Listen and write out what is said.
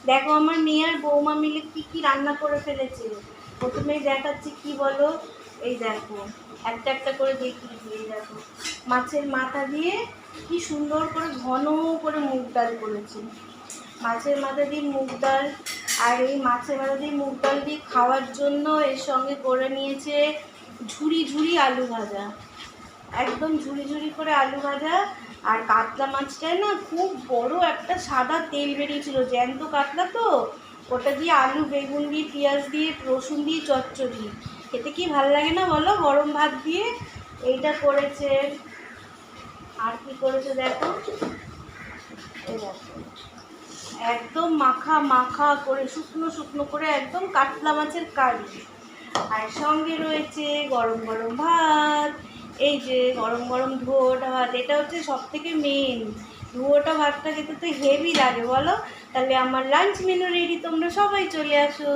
দেখো আমার মেয়ে আর বৌমা মিলে কি কি রান্না করে ফেলেছে। প্রথমেই দেখাচ্ছি কি বলো, এই দেখো একটা একটা করে দেখিয়ে দিয়ে, দেখো মাছের মাথা দিয়ে কি সুন্দর করে ঘন করে মুগ ডাল করেছে। মাছের মাথা দিয়ে মুগ ডাল, আর এই মাছের মাথা দিয়ে মুগ ডাল দিয়ে খাওয়ার জন্য এর সঙ্গে করে নিয়েছে ঝুরি ঝুরি আলু ভাজা, একদম ঝুরি ঝুরি করে আলু ভাজা। আর কাতলা মাছটায় না খুব বড় একটা সাদা তেল বেরিয়েছিল, জ্যান্ত কাতলা তো, ওটা দিয়ে আলু বেগুন দিয়ে পেঁয়াজ দিয়ে রসুন দিয়ে চচ্চড়ি, খেতে কি ভাল লাগে না বলো গরম ভাত দিয়ে। এইটা করেছে। আর কি করেছে দেখো, এই দেখো একদম মাখা মাখা করে শুকনো শুকনো করে একদম কাতলা মাছের কারি। আর সঙ্গে রয়েছে গরম গরম ভাত, এই যে গরম গরম ধোঁয়াটা ভাত, এটা হচ্ছে সব থেকে মেন। ধোঁয়াটা ভাতটা খেতে তো হেভি লাগে বলো। তাহলে আমার লাঞ্চ মেনু রেডি, তোমরা সবাই চলে আসো।